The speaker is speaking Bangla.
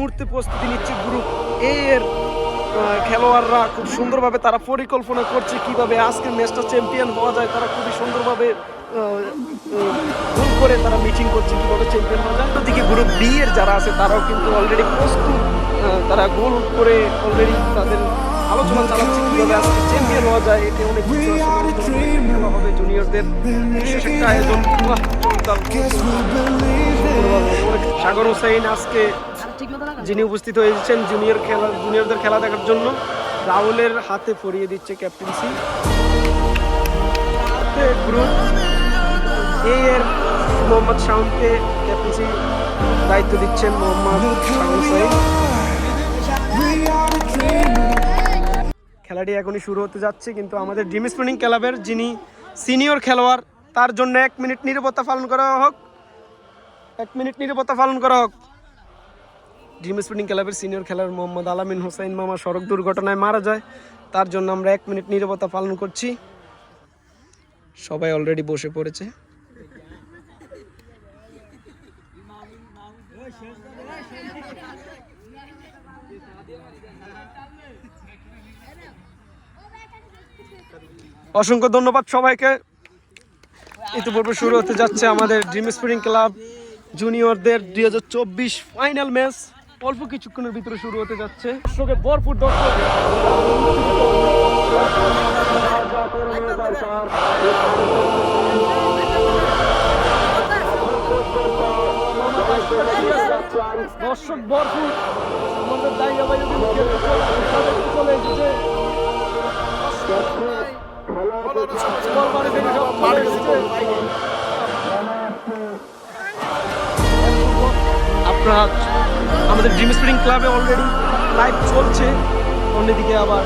মুহূর্তে প্রস্তুতি নিচ্ছে গ্রুপ এ এর খেলোয়াড়রা। খুব সুন্দরভাবে তারা পরিকল্পনা করছে কিভাবে আজকের ম্যাচটা চ্যাম্পিয়ন হওয়া যায়। তারা খুবই সুন্দরভাবে গোল করে তারা মিটিং করছে কিভাবে চ্যাম্পিয়ন হওয়া যায়। অন্যদিকে গ্রুপ বি এর যারা আছে তারাও কিন্তু অলরেডি প্রস্তুত, তারা গোল করে অলরেডি তাদের আলোচনা চালাচ্ছে কিভাবে আজকে চ্যাম্পিয়ন হওয়া যায়। এটা অনেক খেলা হবে জুনিয়রদের বিশেষ একটা আয়োজন। সাগর হোসেন আজকে যিনি উপস্থিত হয়েছেন জুনিয়রদের খেলা দেখার জন্য, রাহুলের হাতে পরিয়ে দিচ্ছে ক্যাপ্টেন্সি। গ্রুপ এ এর মোহাম্মদ শাওনকে ক্যাপ্টেন্সি দায়িত্ব দিচ্ছেন মোহাম্মদ সাগর হোসেন। খেলাটি এখনই শুরু হতে যাচ্ছে, কিন্তু আমাদের ড্রিম স্পোর্টিং ক্লাবের যিনি সিনিয়র খেলোয়াড় তার জন্য 1 মিনিট নীরবতা পালন করা হোক। 1 মিনিট নীরবতা পালন করা হোক। ড্রিম স্পোর্টিং ক্লাবের সিনিয়র খেলোয়াড় মোহাম্মদ আলামিন হোসেন মামা সড়ক দুর্ঘটনায় মারা যায়, তার জন্য আমরা 1 মিনিট নীরবতা পালন করছি। সবাই অলরেডি বসে পড়েছে। অসংখ্য ধন্যবাদ সবাইকে। ইতিপূর্বে শুরু হতে যাচ্ছে আমাদের ড্রিম স্পোর্টিং ক্লাব জুনিয়রদের 2024 ফাইনাল ম্যাচ। অল্প কিছুক্ষণের ভিতরে শুরু হতে যাচ্ছে। দর্শকের ভরপুর দর্শক। দর্শক ভরপুর আমাদের জায়গা বাইরে চলে এসেছে। আপনারা আমাদের ড্রিম স্পোর্টিং ক্লাবে অলরেডি লাইভ চলছে, অন্যদিকে আবার